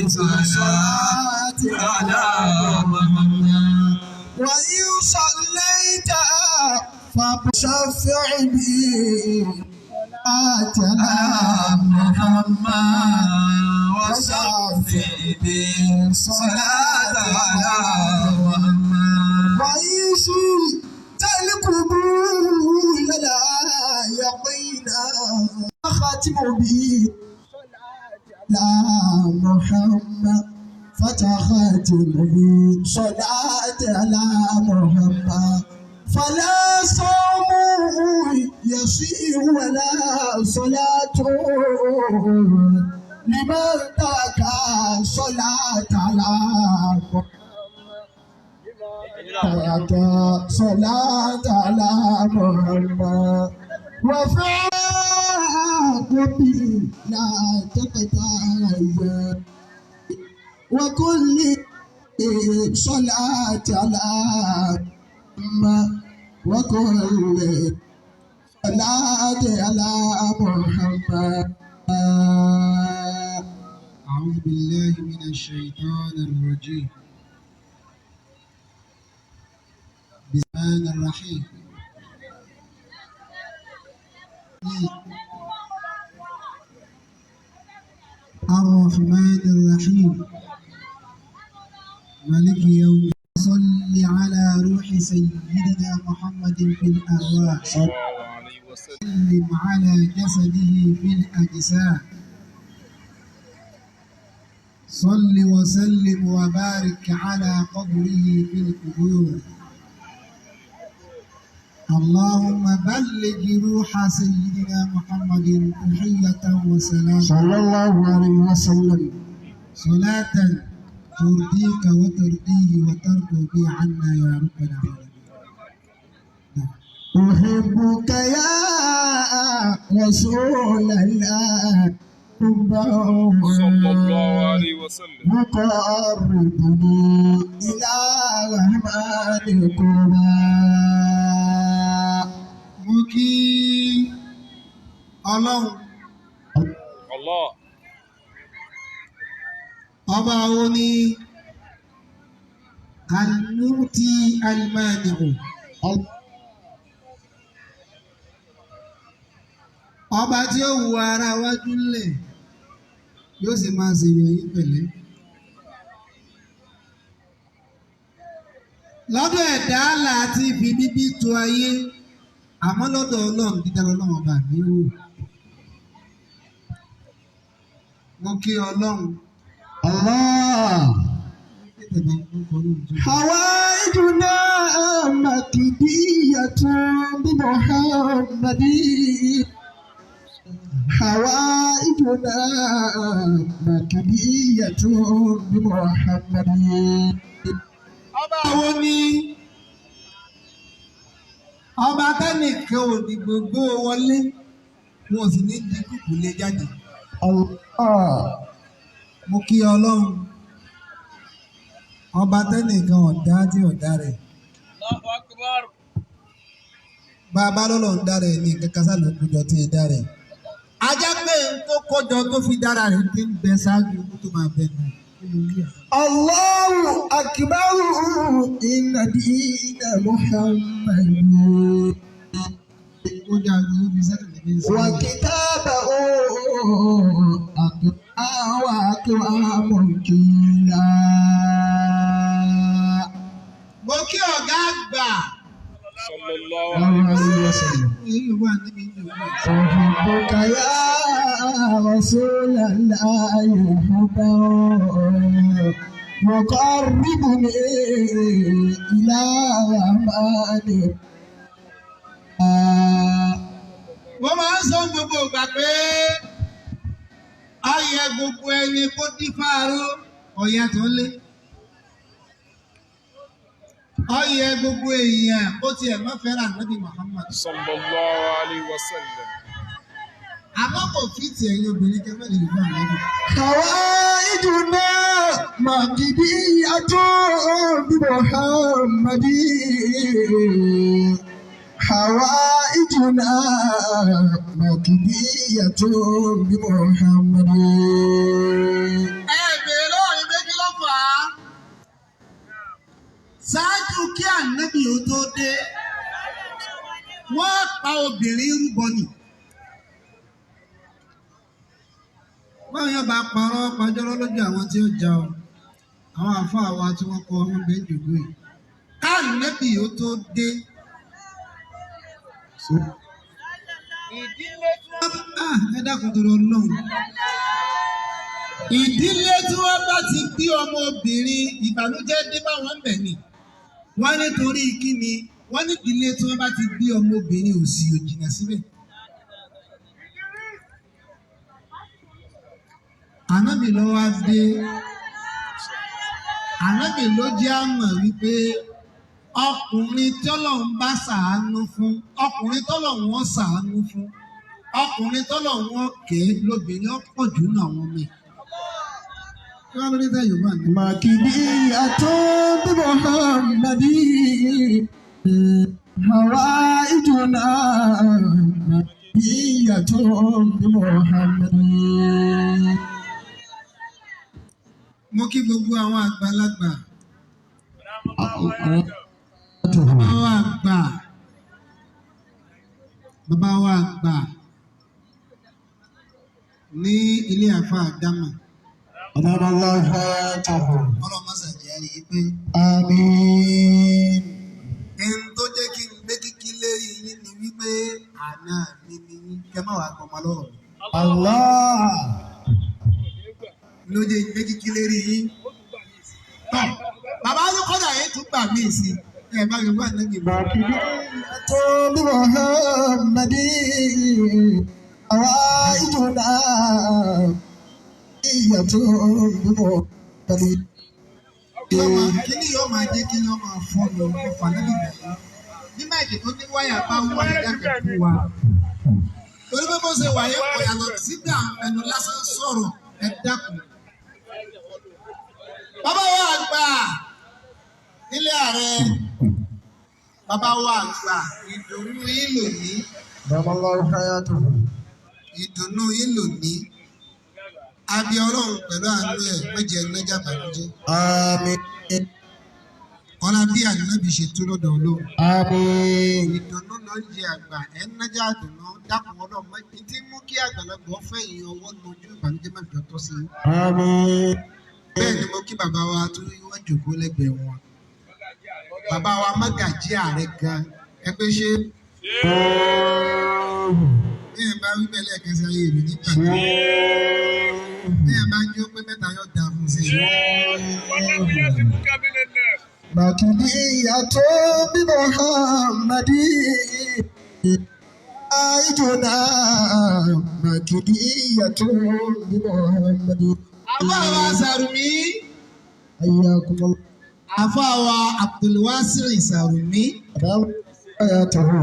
بالصلاة على محمد وإن صليت فشفع بي على محمد وشفع بي صلاة على محمد وإن شئت القبول لا يقينا ختم بي لا محمد فتختم بي صلاة على محمد فلا صوم يصير ولا صلاة لمن ترك صلاة على ترك صلاة على محمد وفاق به لا تتغير وكل صلاة على محمد وكل صلاة على محمد. أعوذ بالله من الشيطان الرجيم. بسم الله الرحيم. الرحمن الرحيم مالك يوم صل على روح سيدنا محمد في الأرواح سلم على جسده في الأجساد صل وسلم وبارك على قبره في القبور اللهم بلغ روح سيدنا محمد تحية وسلام صلى الله عليه وسلم صلاة ترضيك وترضيه وترضى عنا يا رب العالمين. أحبك يا رسول الله صلى الله عليه وسلم مقربني إلى رحمتكما mo kí ọlọ́run الله ọba wo ni al-mu'ti al-mani'u ọba tí ó wu ara wájú lẹ̀ yóò sì máa ṣèrè yín pẹ̀lẹ́. lọ́dọ̀ ẹ̀dá láti fi bíbí tu ayé àmọ́ lọ́dọ̀ ọlọ́run dídá ọlọ́run ọba mi wò. mo kí ọlọ́run. الله حوائجنا مكدية بمحمد حوائجنا مكدية بمحمد ọba wo ni ọba tẹnìkan ò ní gbogbo wọlé wọn ò sì ní di kúkú lé jáde. الله mo kí ọlọ́run ọba tẹnìkan ọ̀dá tí ọ̀dá rẹ̀ الله أكبر bàbá lọ́lọ́ ń dá rẹ̀ ní kankan sá ló kójọ tí ì dá rẹ̀. ajá pé n tó kójọ tó fi dára rẹ̀ ti ń bẹ ṣáájú kó tó máa bẹ nù nínú ilé ẹ̀. الله أكبر إن دين محمد ó dá gbogbo fi sẹ́kẹ̀ níbi ìsìn. وكتابه أقرأ وأكرم كلا mo kí ọ̀gá àgbà. صلى الله عليه وسلم èyí wà níbi ìdòwú. أحبك يا رسول الله حبا مقربني إلى رحمن wọ́n máa ń sọ gbogbo ìgbà pé ayẹ gbogbo ẹni kó dífàáró ọ̀yà tó lé. ayẹ gbogbo èèyàn ó tiẹ̀ má fẹ́ràn Ànábì Muhammad. صلى الله عليه وسلم àmọ́ kò fi ti ẹ̀yin obìnrin kẹfẹ́ lè fún Ànábì. حوائجنا مقضية بمحمد حوائجنا مقضية بمحمد ẹ bèrè bá obìnrin rúbọ nì. báwọn yóò bá parọ́ pàjọ́rọ́ lójú àwọn tí ó jà ọ́ àwọn àfáà wa tí wọ́n kọ́ wọn bẹ́ẹ̀ jòkó yìí káàlù nẹ́bì ó tó dé. ìdílé tí wọ́n ẹ dákun tó lọ lọ́hùn. ìdílé tí wọ́n bá ti bí ọmọ obìnrin ìbànújẹ́ dé báwọn bẹ̀ ni wọ́n nítorí kí ni wọ́n ní ìdílé tí wọ́n bá ti bí ọmọ obìnrin òsì òjìnà síbẹ̀. Ànábì ló wá dé Ànábì ló jẹ́ àmọ̀ wípé ọkùnrin tọ́lọ́run bá ṣàánú fún ọkùnrin tọ́lọ́run wọn ṣàánú fún ọkùnrin tọ́lọ́run wọn kẹ́ lóbìnrin ọ̀pọ̀ jù náà wọn mi. kí wọ́n lórí tẹ́ Yorùbá ní. màkìdí àtọ́ bí Muhammadi hawa ìjùnà màkìdí àtọ́ bí Muhammadi. Mo kí gbogbo àwọn àgbàlagbà. Bàbá wa àgbà ní ilé àfa àdámà. Ọlọ́mọ sàjẹ́ rí i pé. Àmín. Ẹni tó jẹ́ kí n gbé kíkí lérí yín ni wípé àná mi ni yín kẹ́ má wàá gbọmọ lọ́wọ́. Allah. Ló jẹ́ gbé kíkí lérí yín. Tọ́ bàbá yóò kọ́dà yẹn tún gbà mí sí ẹ bá mi wá níbi ìbò. màkìdí àtọ́ bí Muhammadi hawa ìjùnà ìyàtọ̀ bí Muhammadi. Kíni yóò máa jẹ́ kí yóò máa fọ́ lọ ọ̀fà níbi ìbò. Bí máìkì tó ní wáyà bá ń wáyà dákẹ́ fún wa. Torí pé bó ṣe wáyé kò yàtọ̀ sígbà ẹnu lásán sọ̀rọ̀ ẹ dákun. Bàbá wa àgbà nílé ààrẹ, bàbá wa àgbà ìdùnnú yín lòní. Damallahu hayatuhu. Ìdùnnú yín lòní. Abi Ọlọ́run pẹ̀lú àánú ẹ̀ méje nájà bànújẹ́. Àmín. Ọlá bí ànábì ṣe tó lọ́dọ̀ Ọlọ́run. Àmín. Ìdùnnú ló ń jẹ àgbà ẹ̀ ń nájà àdùnnú dákun Ọlọ́run méjì tí mú kí àgbàlagbà fẹ̀yìn ọwọ́ lójú ìbànújẹ́ má jọ tọ́ sí i. Àmín. Bẹ́ẹ̀ ni mo kí bàbá wa tó wọ́n jòkó lẹ́gbẹ̀ẹ́ wọn. Bàbá wa Mágàjí Ààrẹ gan ẹgbẹ́ ṣe. Bí ẹ bá wí bẹ́ẹ̀ lẹ́ẹ̀kan sí ayé mi nígbà tó. Bí ẹ bá jó pé mẹ́ta yóò dà fún sí i. màkìdí àtọ́ bí Muhammadi ìjùnà màkìdí àtọ́ bí Muhammadi. Àfáàwà Sàrùmí. Ayyakumullah. Àfáàwà Abdulwasir Sàrùmí. Damallahu hayatuhu.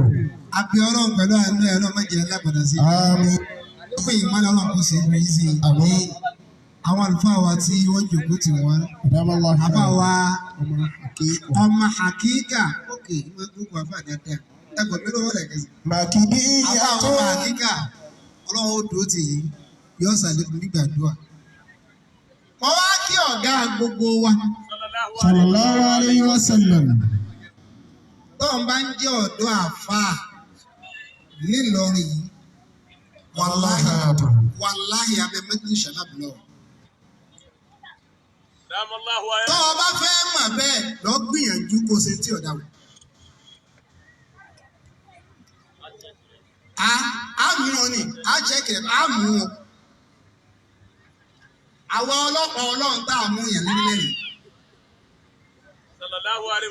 Àbí Ọlọ́run pẹ̀lú àánú ẹ̀ náà méje alágbàdá sí i. Àmín. Ó pè ìmọ̀lẹ́ Ọlọ́run kò sí ìrìn sí i. Àmín. Àwọn àlùfáà wa tí wọ́n jòkó tì wọ́n. Damallahu Àfáàwà hayatuhu. ọmọ Hakika. Ókè ìmọ̀ gbogbo àfáà dáadáa. Ẹgbọ̀n mi lọ́wọ́ lẹ̀ kẹsì. màkìdí Àfáàwà àtọ́. ọmọ Hakika. Ọlọ́run ó dúró tì yín. Yóò ṣàlékún nígbàdúrà. Mo wá kí ọ̀gá gbogbo wa. sallallahu alayhi wa sallam. Tóun bá ń jẹ́ ọ̀dọ́ àfáà nílọrin yìí. Wàláhì abẹ méjì ṣàlábùlọ. Tọ́ ọ bá fẹ́ mọ̀ bẹ́ẹ̀ lọ gbìyànjú kó ṣe tí ọ̀dà wò. A mú wọn ni, a jẹ́ kẹ̀, a mú wọn. Àwọn ọlọ́pàá Ọlọ́run tá a mú yẹn nílẹ̀ yìí. Lọ́wọ́rí.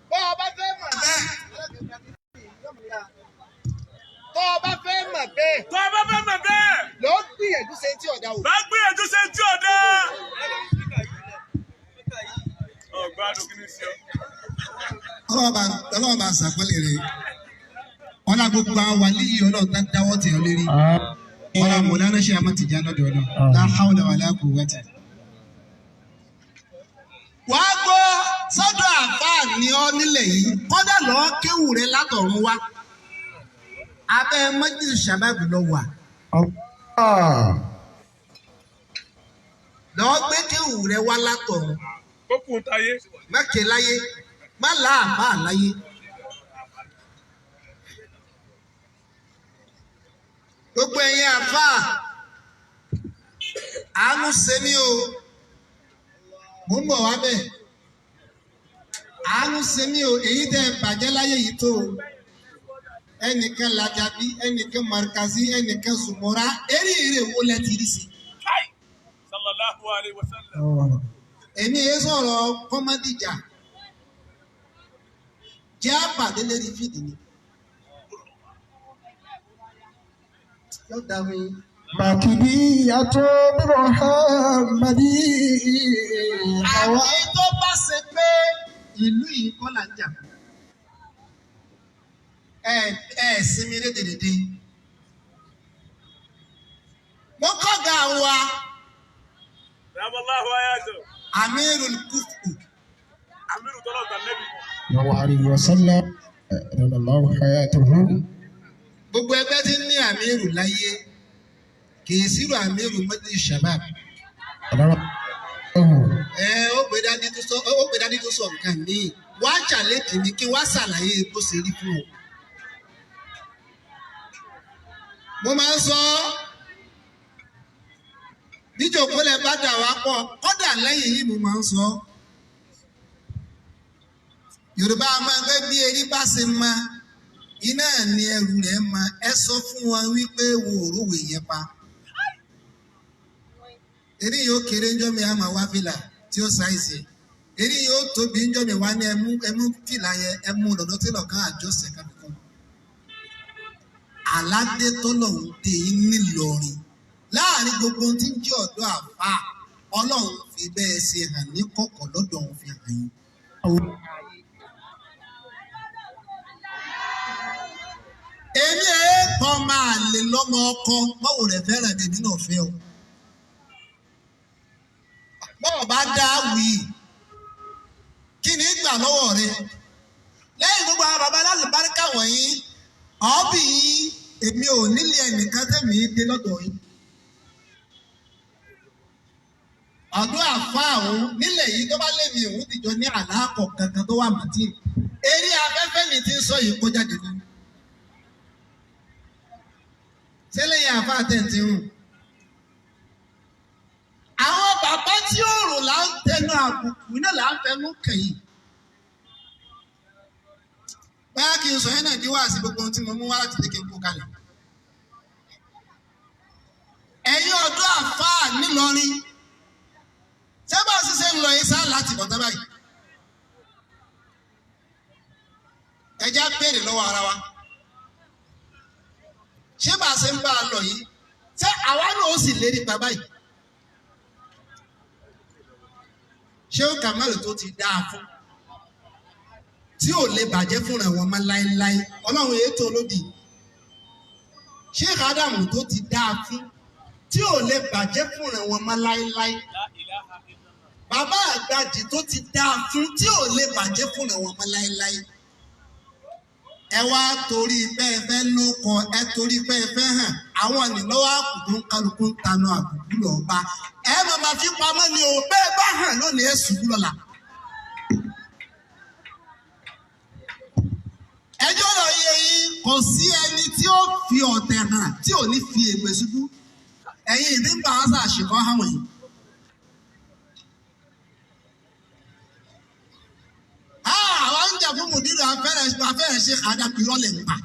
Tọ́ ọ bá fẹ́ mọ̀ bẹ́ẹ̀. Tọ́ ọ bá fẹ́ mọ̀ bẹ́ẹ̀. Tó o bá fẹ́ mọ̀ bẹ́ẹ̀, Lọ gbìyànjú ṣe tí ọ̀dà wò. bá gbìyànjú ṣe tí ò dá. Ọ̀gbádùn kí ni sí ọ? Ọlọ́run bá ń ṣàpọ́nlé rẹ̀. Ọlá gbogbo àwọn wàlíyìí Ọlọ́run tá dáwọ́ tẹ̀ ọ́ lérí. Ọlá Mọ̀lánà ṣe àmọ́ tìjà lọ́dọ̀ Ọlọ́run. La hawla wala quwwata. Wàá gbọ́ sọ́dọ̀ àfáà ní ọ nílẹ̀ yìí. Kọ́dà lọ́ọ́ kéwù rẹ látọ̀run wá. Abẹ́ Majlis Shabab lọ wà. Lọ́ọ́ gbé kéwù rẹ wá látọ̀run. Ó kù táyé. Mẹ́kẹ̀ láyé. Má làáfà láyé. gbogbo ẹ̀yin àfáà àánú ṣe mí o mò ń bọ̀ wá bẹ́ẹ̀ àánú ṣe mí o èyí tẹ́ bàjẹ́ láyé yìí tó o ẹnìkan làjàbí ẹnìkan markazi ẹnìkan zùmọ́ra eré wo lẹ ti rí sí. sallallahu alayhi wa sallam. èmi yẹn sọ̀rọ̀ kọ́mọ́dìjà jẹ́ àpàdé lérí fídì ni. yóò dá mi. مكية محمد àwọn tó bá ṣe pé ìlú yìí kọ́ là ń jà sinmi rédèrèdè. mo kọ́ga wa ramallahu ayatu. amirul kufu. amiru tọ́lọ̀ tà nẹ́bí. الله عليه وسلم رضي الله حياته. gbogbo ẹgbẹ́ tí ń ní amiru láyé kì í sírò amiru mọ́tì shabab. ó gbé dání tó sọ nǹkan míì wá challenge mi kí wá ṣàlàyé bó ṣe rí fún ọ. mo máa ń sọ níjòkólẹ̀ bá dà wá pọ̀ kọ́dà lẹ́yìn yìí mo máa ń sọ. Yorùbá máa ń gbé bí erí bá ṣe ma iná ní ẹrù rẹ̀ ma ẹ sọ fún wọn wípé wo òrùwé yẹn pa. Eré yóò kéré ńjọ́ mi á máa wá fìlà tí ó ṣàìsí. Eré yóò tóbi ńjọ́ mi wá ní ẹmú fìlà yẹn ẹmú lọ́dọ̀ tí lọ́kàn àjọṣe kankan. Aládé tọ́lọ̀ ń dé nílọrin láàrin gbogbo tí ń jẹ́ ọ̀dọ́ àfà Ọlọ́run fi bẹ́ẹ̀ ṣe hàn ní kọ̀kọ̀ lọ́dọ̀ òun fi hàn yín. Èmi kọ́ máa lè lọ́mọ ọkọ báwo rẹ̀ fẹ́ràn èmi náà fẹ́ o. Bọ́ọ̀ bá dá wì í kí ni gbà lọ́wọ́ rẹ lẹ́yìn gbogbo àwọn baba alálùbáríkà wọ̀nyí ọ̀ọ́bì yìí èmi ò nílé ẹnìkan tẹ̀mí dé lọ́dọ̀ yìí. Ọ̀dọ́ àfa àwọn nílẹ̀ yìí tó bá lé mi òun dìjọ ní àlàkọ̀ kankan tó wà màtí. Eré afẹ́fẹ́ mi ti ń sọ yìí kó jáde nínú. Sẹ́lẹ̀ yẹn àfa àtẹ̀ǹtì rùn. Àwọn bàbá tí ó rò là ń tẹnu àbùkù náà là ń fẹnu kẹ̀yìn. Báyà kí n sọ yẹn náà kí wá sí gbogbo ohun tí mo mú wá láti lè kí n kó kalẹ̀. Ẹ̀yin ọ̀dọ́ àfa nílọrin. Sẹ́bà ṣiṣẹ́ ń lọ yín sá láti bọ̀ tábà yìí. Ẹja béèrè lọ́wọ́ ara wa. Ṣé bá a ṣe ń bá a lọ yìí? Ṣé àwa náà ó sì lérí bàbá yìí? Ṣé ó Kàmáàlù tó ti dáa fún? Tí ò lè bàjẹ́ fúnra wọn máa láéláé. Ọlọ́run ètò olódì. Ṣé Ádámù tó ti dáa fún? Tí ò lè bàjẹ́ fúnra wọn máa láéláé. Bàbá Àgbàjì tó ti dáa fún tí ò lè bàjẹ́ fúnra wọn máa láéláé. Ẹ wá torí bẹ́ẹ̀ fẹ́ ló kọ ẹ torí bẹ́ẹ̀ fẹ́ hàn àwọn ìlọ́wọ́ àkùkù kálukú ń tanú àbùkù lọ bá ẹ máa fi pamọ́ ni o bẹ́ẹ̀ bá hàn lónìí ẹ ṣubú lọ́la. Ẹjọ́ lọ yẹ yín kò sí ẹni tí ó fi ọ̀tẹ̀ hàn tí ò ní fi ègbè ṣubú ẹ̀yin ìdí ń bá wọn ṣàṣekọ́ hàn wọ̀nyí. Àwọn ń jà fún mùdírù afẹ́rẹ́ ṣe àdàpọ̀ ìrọ̀lẹ̀ nípa.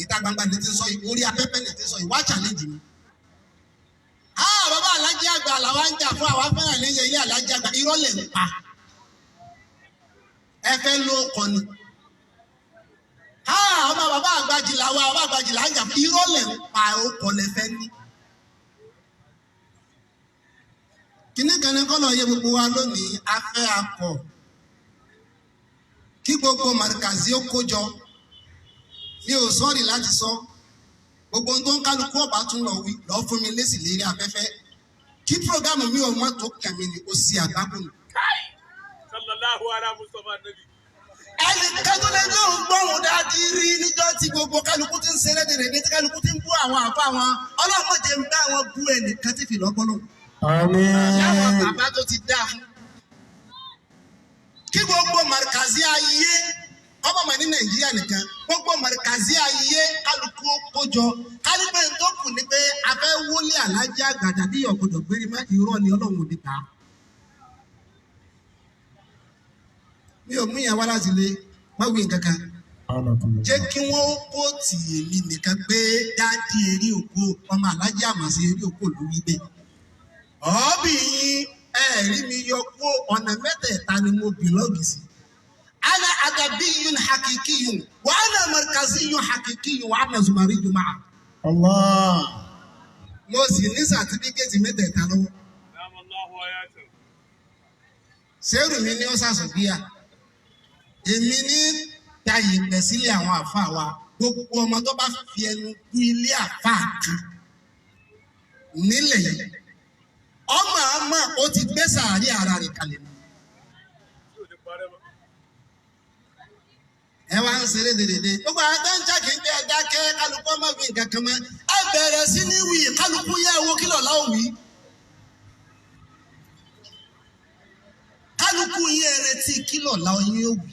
Ìta gbangba ni ti sọ yìí, orí afẹ́fẹ́ ni ti sọ yìí, wá challenge mi. Bàbá Alájí Àgbà làwa ń jà fún àwọn afẹ́rẹ́ lẹ́yìn ilé Alájí Àgbà ìrọ̀lẹ̀ nípa. Ẹ fẹ́ ló kọ ni. Ọmọ bàbá Àgbàjì làwa, bàbá Àgbàjì là ń jà fún ìrọ̀lẹ̀ nípa ọkọ̀ lẹ́fẹ́ ní. Kíní kan ní kọ́nà yẹ gbogbo wa lónìí, afẹ́ akọ̀. Kí gbogbo màrìkàzí ó kójọ mi ò sọ́ọ̀rì láti sọ gbogbo ohun tó ń kálukú ọ̀bá tún lọ wí lọ́ọ́ fún mi lésì lérí afẹ́fẹ́ kí prógámù mi ò mọ́ tó kẹ̀mí ni ó sì àgbákùn. sallallahu ala Mustafa nabi. ẹnì kẹ́tọ́ lè ní òun gbọ́hùn dáadí rí níjọ́ tí gbogbo kálukú ti ń ṣe lédèrèdè tí kálukú ti ń bú àwọn àfa wọn ọlọ́mọdé ń bá wọn bú ẹnìkan tí fi lọ́gbọ́n lò. láwọn bàbá tó ti dáa fún. Kí gbogbo màrìkàzí ayé ọmọ mà ní Nàìjíríà nìkan gbogbo mọ̀rìkàzí ayé kálukú kójọ kálípẹ́ tó kù ní pé abẹ́ wọlé Alhaji Àgbà tàbí ọ̀gbọ̀dọ̀ gbérí má irọ́ ni Ọlọ́run ò ní ta. mi ò mú yẹn wá láti lé má wí nǹkan kan jẹ́ kí wọ́n kó tì èmi nìkan pé dáàdi eré òkú ọmọ Alhaji Àmọ̀sí eré òkú lórí bẹ́ẹ̀. ọ̀ọ́bì yín ẹ̀rí mi yọ kó ọ̀nà mẹ́tẹ̀ẹ̀ta ni mo bìlọ́ọ̀gì sí. ana adabiyun hakikiyun wa ana markaziyun hakikiyun wa ana zumariyun ma'a. Allah. mo sì ní sàtífíkẹ́tì mẹ́tẹ̀ẹ̀ta lọ́wọ́. sẹ́rù mi ní ọ́sàsọ̀ bíyà èmi ní tayì pẹ̀ sílé àwọn àfáà wa gbogbo ọmọ tó bá fi ẹnu kú ilé àfáà kan nílẹ̀ yìí ọmọ àmọ́ ó ti gbé sàárì ara rẹ̀ kalẹ̀ mọ́. ẹ wá ń ṣeré dèdèdè gbogbo àwọn tó ń jà kí n gbé ẹja kẹ kálukú ọmọ wí nǹkan kan mọ́ ẹ bẹ̀rẹ̀ sí ní wí kálukú yẹ owó kílọ̀ láwọ̀ wí. kálukú yẹ retí kílọ̀ láwọ̀ yín ó wí.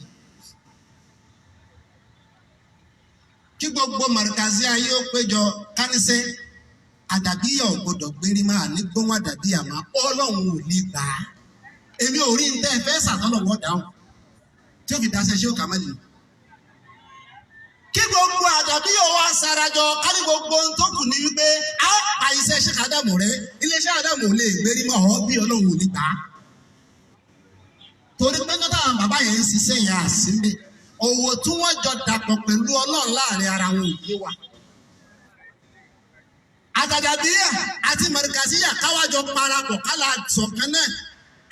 kí gbogbo mọ̀rìkàzí ayé ó péjọ kánísẹ́ àdàbíyà ò gbọdọ̀ gbérí máa ní gbóhùn àdàbíyà máa Ọlọ́run ò ní gbà á èmi ò rí ntẹ́ fẹ́ sàtọ́lọ́wọ́ dáhùn tí ó fi daṣẹ́ ṣé ó kà má lè. kí gbogbo àdàbíyà wa sarajọ kárí gbogbo tó kù ní wípé á pa iṣẹ́ ṣe kádàmù rẹ iléeṣẹ́ àdàmù ò lè gbérí máa ọ́ bí Ọlọ́run ò ní gbà á. torí pé nígbà táwọn bàbá yẹn ń ṣiṣẹ́ yẹn àṣìmbè òwò tí wọ́n jọ dàpọ̀ pẹ̀lú Ọlọ́run láàrin ara wọn ò yé wa. Àtàdàbíyà àti mọ̀rìkàzíyà káwájọ parapọ̀ kálá sọ̀kan náà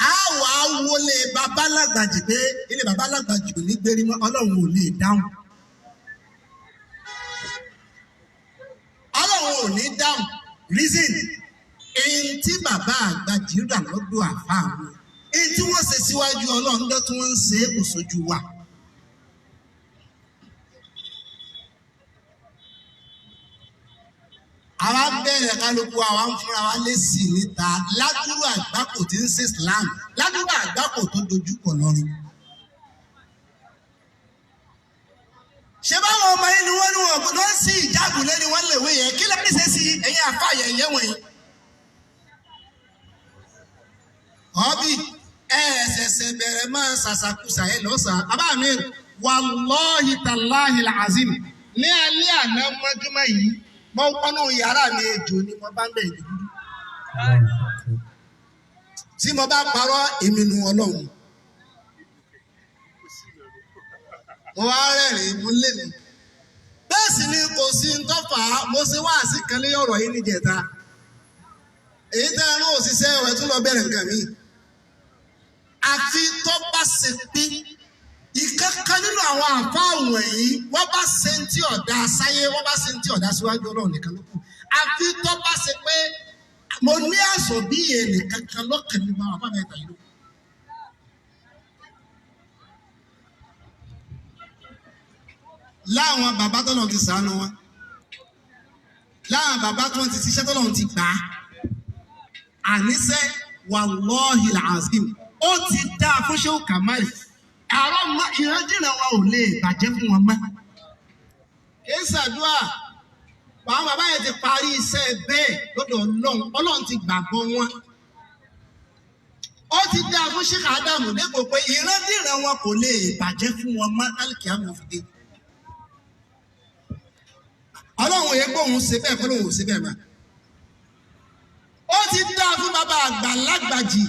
á wà á wọlé babalágbàjì pé ilé babalágbàjì kò ní gbérí mọ́ Ọlọ́run ò lè dáhùn. Ọlọ́run ò ní dáhùn reason èyí tí bàbá àgbàjì rà lọ́dọ̀ àfa àwọn èyí tí wọ́n ṣe síwájú Ọlọ́run lọ́ tí wọ́n ń ṣe é kò sójú wa. àwa bẹ̀rẹ̀ kálukú àwa ń fúnra wa lésì níta ládùúgbò àgbákò tí ń ṣe Islam ládùúgbò àgbákò tó dojú kọ lọ́rin. ṣé báwọn ọmọ yìí ni wọ́n ní wọn lọ sí ìjáàbù lẹ́ni wọ́n lè wé yẹn kí lẹ́ni ṣe sí ẹ̀yin àfààyè ẹ̀yẹ wọ̀nyí. ọ̀bí ẹ̀ẹ́sẹ̀sẹ̀ bẹ̀rẹ̀ máa ṣàṣàkùsà ẹ̀ lọ́sàn-án abá mi wàlọ́hì tàláhì làzìm ní alẹ́ àná mọ́júmọ́ yìí mo wọnú yàrá mi ejò ni mo bá ń bẹ̀ ìdúró tí mo bá parọ́ èmi nu Ọlọ́run mo wá rẹ́rìn mo lé mi bẹ́ẹ̀ sì ni kò sí ń tọ́fà mo ṣe wá sí kan lé ọ̀rọ̀ yìí níjẹta èyí tẹ́ ẹ náà òṣìṣẹ́ ẹ̀ tún lọ bẹ̀rẹ̀ nǹkan mi àfi tó bá ṣe pé ìkankan nínú àwọn àfa wọ̀nyí wọ́n bá ṣe ń tí ọ̀dà sáyé wọ́n bá ṣe ń tí ọ̀dà síwájú Ọlọ́run nìkan ló kù àfi tó bá ṣe pé mo ní àṣọ bí ẹnìkan kan lọ́kàn nínú àwọn àbámẹ́ ìtàn yìí. láwọn bàbá tọ́lọ́run ti ṣàánú wọn láwọn bàbá tó ń ti ṣiṣẹ́ tọ́lọ́run ti gbà á àníṣe wàlọ́ọ̀hì làásìm ó ti dáa fún Ṣéhù Kàmáàlì àárọ̀ ìrandínà wa ò lè bàjẹ́ fún wọn mọ́. kì í ṣàdúrà àwọn bàbá yẹn ti parí iṣẹ́ bẹ́ẹ̀ lọ́dọ̀ Ọlọ́run ti gbàgbọ́ wọn. ó ti dáa fún Sheikh Adamu dépò pé ìrandínà wọn kò lè bàjẹ́ fún wọn mọ́ kálíkì àmọ̀fìdé. Ọlọ́run yẹn gbóhùn ṣe bẹ́ẹ̀ fọlọ́hùn ò ṣe bẹ́ẹ̀ mọ́. ó ti dáa fún bàbá Àgbàlagbàjì.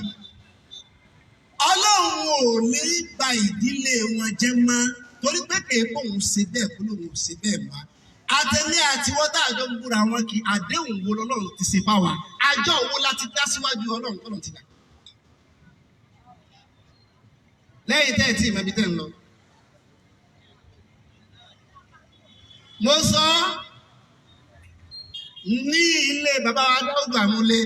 Ọlọ́run ò ní gba ìdílé wọn jẹ́ mọ́ torí pé kéèkó òun ṣe bẹ́ẹ̀ kó lóun ò ṣe bẹ́ẹ̀ mọ́. Àtẹ̀lé àti wọ́n tá àjọ ń búra wọn kí àdéhùn wo lọ́lọ́run ti ṣe fáwa àjọ wo láti dá síwájú Ọlọ́run tó lọ́n ti gbà. Lẹ́yìn tẹ́ ẹ̀ tí ìmọ̀bí tẹ̀ ń lọ. Mo sọ ní ilé bàbá wa Dáúdù Àmúlé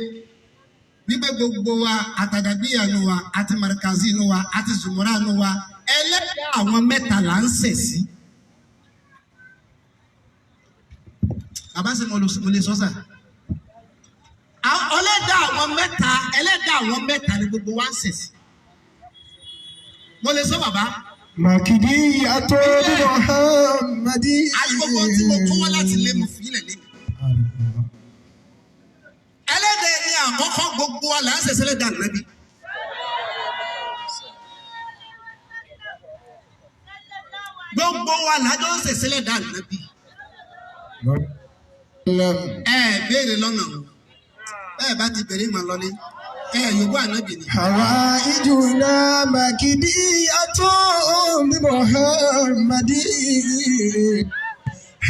wípé gbogbo wa àtàdàbíyà nu wa àti mọ̀rìkàzí nu wa àti zùmọ́rà nu wa ẹlẹ́dàá àwọn mẹ́ta là ń sẹ̀ sí. Bàbá sì mo lè sọ sà. ẹlẹ́dàá àwọn mẹ́ta ni gbogbo wa ń sẹ̀ sí. Mo lè sọ bàbá مكدية محمد. àgbogbo tí mo kọ́ wá láti lé mo fi ilẹ̀ lé mi. ẹlẹ́dẹ̀ ni àkọ́kọ́ gbogbo wa là ń ṣẹ̀ṣẹ̀ lẹ́dà nàbí. gbogbo wa làjọ ń ṣẹ̀ṣẹ̀ lẹ́dà nàbí. béèrè lọ́nà o bá ti bẹ̀rẹ̀ ìmọ̀ lọ́lé yòówó ànábì ni. حوائجنا مكدية بمحمد.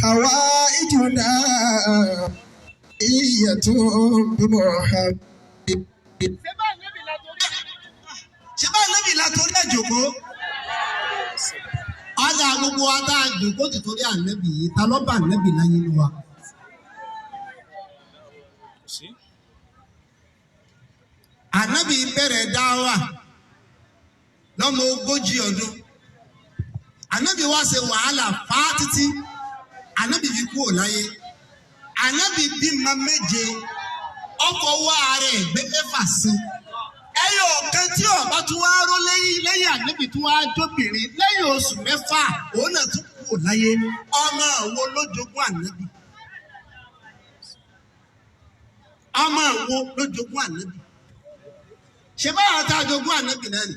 حوائجنا مكدية بمحمد. ṣé bá ànábì la torí àjòkó ọjà gbogbo wa tá a jòkó ti torí ànábì yìí ta ló bá ànábì láyé ni wa. ànábì bẹ̀rẹ̀ dáwà lọ́mọ 40 ọdún ànábì wá ṣe wàhálà fá títí ànábì fi kúrò láyé ànábì bímọ 7 ọkọ̀ wá rẹ̀ gbé 6 sí ẹyọ ọ̀kan tí ọba tún wá ró lẹ́yìn ànábì tún wá jóbìnrin lẹ́yìn oṣù 6 òun náà tún kúrò láyé ọmọ wo ló jogún ànábì ọmọ wo ló jogún ànábì. ṣe báwa tá a jogún ànábì náà ni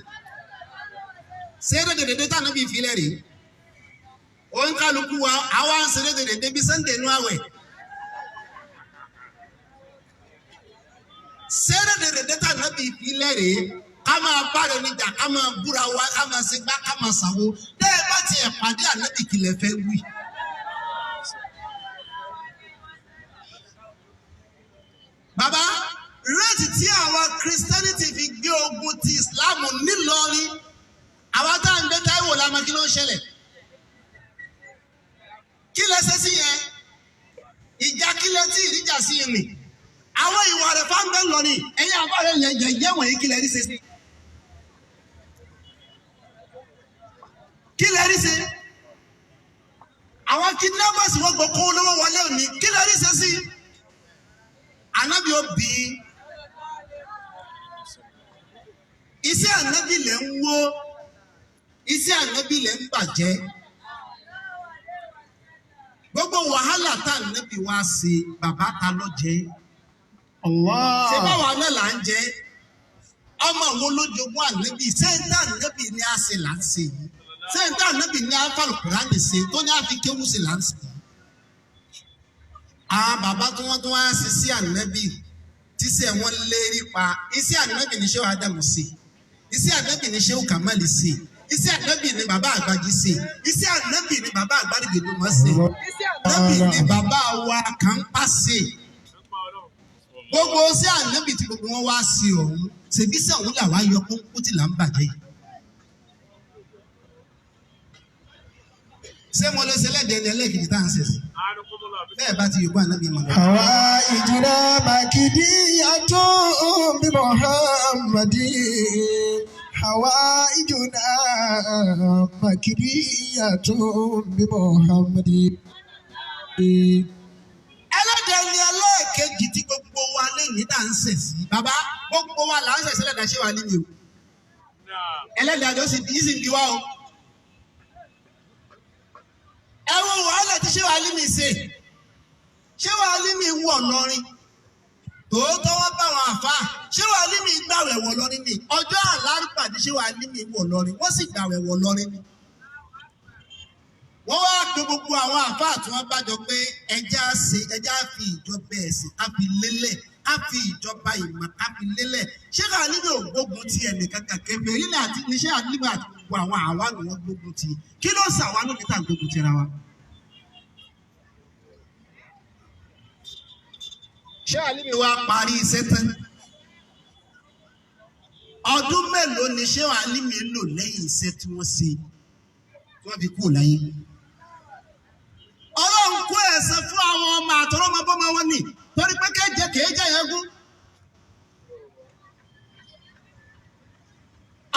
ṣeré dèdè tá ànábì ìfilẹ̀ rèé òun kálukú wa àwa ń ṣeré dèdè bí Sunday inú àwẹ̀ ṣeré dèdè tá ànábì ìfilẹ̀ rèé ká máa bára níjà ká máa búra wa ká máa ṣe gbá ká máa ṣàwo tẹ́ ẹ bá tiẹ̀ pàdé ànábì kìlẹ̀ fẹ́ wí. bàbá rẹ́ẹ̀tì tí àwọn Christianity fi gbé ogun ti Islam nílọrin àwọn tá à ń gbé Táíwò lámà kí ló ń ṣẹlẹ̀ kí lẹ ṣe sí yẹn ìjà kí lẹ tí ìrìjà sí rìn àwọn ìwà rẹ̀ fáńgbẹ́ lọ ni ẹ̀yin àbáyọ yẹn wọ̀nyí kí lẹ rí ṣe sí. kí lẹ rí ṣe àwọn kidnappers wọ́n gbọ́ kó olówó wọlé òní kí lẹ rí ṣe sí. Ànábì òbí iṣẹ́ ànábì lẹ̀ ń wó iṣẹ́ ànábì lẹ̀ ń bàjẹ́ gbogbo wàhálà tá ànábì wá sí bàbá ta ló jẹ́ ṣé báwa náà là ń jẹ́ ọmọ wo ló jogún ànábì sẹ́ńtà ànábì ní a ṣe là ń ṣe yìí sẹ́ńtà ànábì ní a fàlùkùrá lè ṣe tó ní a fi kéwù sí là ń ṣe yìí. àwọn bàbá tí wọ́n tún wá sí sí ànábì tíṣẹ́ wọn lérí pa iṣẹ́ ànábì ní ṣé Ádámù sí iṣẹ́ ànábì ní ṣé Kàmálì sí iṣẹ́ ànábì ní bàbá Àgbàjì sí iṣẹ́ ànábì ní bàbá Àgbàdìgbèdú mọ́ sí iṣẹ́ ànábì ní bàbá wa Kàńpá sí gbogbo iṣẹ́ ànábì tí gbogbo wọn wá sí ọ̀hún ṣèbí sí ọ̀hún làwa yọ kónkó tí là ń bàjẹ́ yìí. ṣé mo lọ ṣe lẹ́dẹ̀ẹ́ ní ẹlẹ́gìdì tá à ń ṣe sí bẹ́ẹ̀ bá ti yòókù ànábì mọ̀ lọ. حوائجنا مكدية بمحمد. حوائجنا مكدية بمحمد. ẹlẹ́dẹ̀ẹ́ ní ẹlẹ́ẹ̀kejì tí gbogbo wa lẹ́yìn tá à ń ṣe sí bàbá gbogbo wa là ń ṣe sílẹ̀ dáṣẹ́ wa níbi o ẹlẹ́dẹ̀ẹ́ àjọ yìí sì ń di wá o. ẹ wo wàhálà tí ṣé wàá lé mi ṣe ṣé wàá lé mi wọ̀ lọ́rin tòótọ́ wọ́n bá wọn àfa ṣé wàá lé mi gbàwẹ̀ wọ̀ lọ́rin ni ọjọ́ àlárúbà tí ṣé wàá lé mi wọ̀ lọ́rin wọ́n sì gbàwẹ̀ wọ̀ lọ́rin ni. wọ́n wá pe gbogbo àwọn àfa tí wọ́n bá jọ pé ẹja fi ìjọba ẹ̀sìn ká fi lélẹ̀ ká fi ìjọba ìmọ̀ ká fi lélẹ̀ ṣé wàá lé mi ò gbógun ti ẹnìkan kàkẹ́ bẹ́ẹ̀ nílẹ̀ àti níṣẹ́ àdúgbò àti gbogbo àwọn àwa ni wọ́n gbógun ti kí ló ṣàwánú níta gbógun ti ra wa. ṣé àlímì wa parí iṣẹ́ tán ọdún mélòó ni ṣé àlímì lò lẹ́yìn iṣẹ́ tí wọ́n ṣe tí wọ́n fi kú láyé. Ọlọ́run kó ẹ̀san fún àwọn ọmọ àtọrọmọbọmọ wọn ni torí pé kéèjẹ yẹn gún.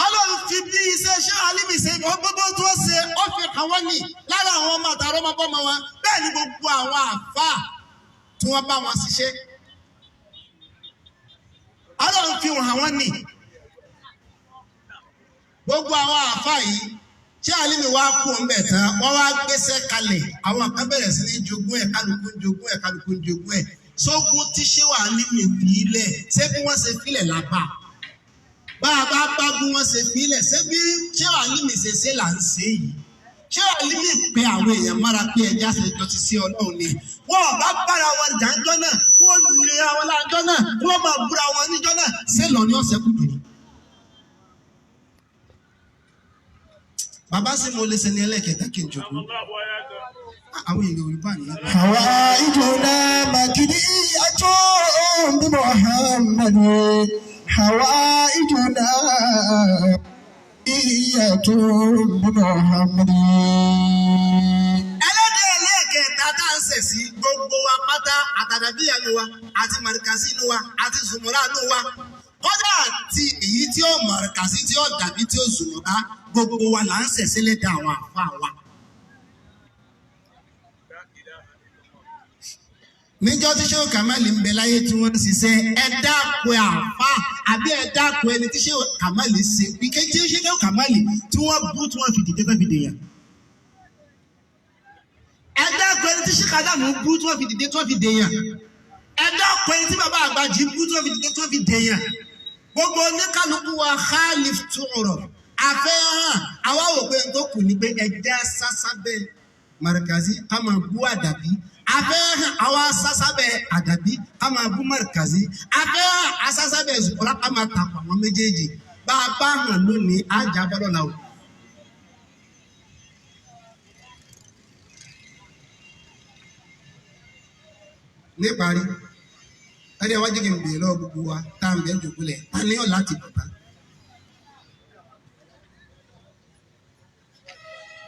Ọlọ́run fi bí iṣẹ́ ṣé àlímì ṣe gbogbo tó ṣe ó fi hàn wọ́n ní lára àwọn ọmọ àtọrọmọbọmọ wọn bẹ́ẹ̀ ni gbogbo àwọn àfáà tí wọ́n bá wọn ṣiṣẹ́. Ọlọ́run fi hàn wọ́n ní gbogbo àwọn àfáà yìí ṣé Àlímì wá kú ọ̀nbẹ̀ tán wọ́n wá gbéṣẹ́ kalẹ̀ àwọn kan bẹ̀rẹ̀ sí ní jogún ẹ̀ kálukú ń jogún ẹ̀ sógun tí ṣé wà Àlímì fi ilẹ̀ ṣé bí wọ́n ṣe filẹ̀ lápá bá a bá bá bí wọ́n ṣe filẹ̀ ṣé bí ṣé wà Àlímì ṣe ṣe là ń ṣe yìí ṣé wà Àlímì pé àwọn èèyàn mára pé ẹja ṣèjọ ti sí Ọlọ́run ni wọ́n bá bára wọn jàǹjọ́ náà wọ́n lè àwọn lájọ́ náà wọ́n máa búra wọn níjọ́ náà ṣé lọ ní ọ̀sẹ̀ kùtù ni. bàbá sì mo lè ṣe ní ẹlẹ́kẹ̀ẹ́ta kí n jòkó àwọn èèyàn Yorùbá nìyẹn. àwa ìjọba màkìdíyàtọ̀ bí Muhammad àwa ìjọba ìyàtọ̀ bí Muhammad. ẹlẹ́dẹ̀ ẹlẹ́kẹ̀ẹ́ta tá à ń ṣẹ̀ sí gbogbo wa pátá àtàdàbíyà ló wa àti màrìkàsí ló wa àti zùmọ̀rà ló wa kódà àti èyí tí ó màrìkàsí tí ó dàbí tí ó zùmọ̀rà gbogbo wa là ń ṣẹ̀ṣẹ̀ lẹ́dẹ̀ àwọn àfa wa. níjọ́ tí Shehu Kamali ń bẹ láyé tí wọ́n ń ṣiṣẹ́ ẹ dákun àfa àbí ẹ dákun ẹni tí Shehu Kamali ṣe bí kéjì Shehu Kamali tí wọ́n bú tí wọ́n fi dìde tó fi dèèyàn. ẹ dákun ẹni tí Sheikh Adamu bú tí wọ́n fi dìde tó fi dèèyàn. ẹ dákun ẹni tí bàbá Àgbàjì bú tí wọ́n fi dìde tó fi dèèyàn. gbogbo oníkàlùkù wa khalif tu'raf àfẹ́hàn àwa wò pé tó kù ní pé ẹja sásábẹ́ Markazi ká máa bú Àdàbí àfẹ́hàn àwa sásábẹ́ Àdàbí ká máa bú Markazi àfẹ́hàn asásábẹ́ Zùmọ̀rà ká máa tàpá àwọn méjèèjì bá a bá hàn lónìí àjà bọ́lọ̀ náà. níparí ẹni wájú kí n bèèrè lọ́wọ́ gbogbo wa tá à ń bẹ́ẹ̀ jòkúlẹ̀ ta ni ọ̀ láti bọ̀tá.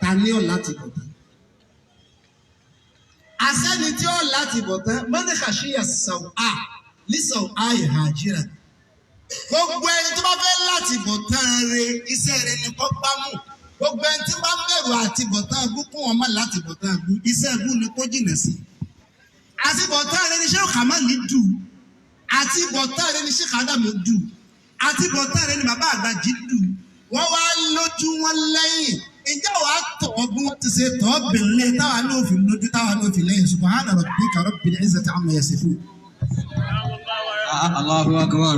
ta ni ọ̀ láti bọ̀tá. àṣẹ́ni tí ọ̀ láti bọ̀tá mọ́nìkà ṣíyà sàwọ́ lísàwọ́ ìhà àjíra. gbogbo ẹni tó bá fẹ́ láti bọ̀tá rẹ iṣẹ́ rẹ ni kọ́ bá mú. gbogbo ẹni tí bá bẹ̀rù àti bọ̀tá búkún wọn má láti bọ̀tá bú iṣẹ́ bú ni kó jìnà sí. àtibọ̀tán rẹ ni Shehu Kamali dù àtibọ̀tán rẹ ni Sheikh Adamu dù àtibọ̀tán rẹ ni bàbá Àgbàjì dù wọ́n wá lójú wọn lẹ́yìn ìjẹ́ wàá tọ̀ ọ́ bí wọ́n ti ṣe tọ́ bìnrin táwa ní òfin lójú táwa ní òfin lẹ́yìn subhana rabbika rabbil izzati amma yasifun. Allahu akbar.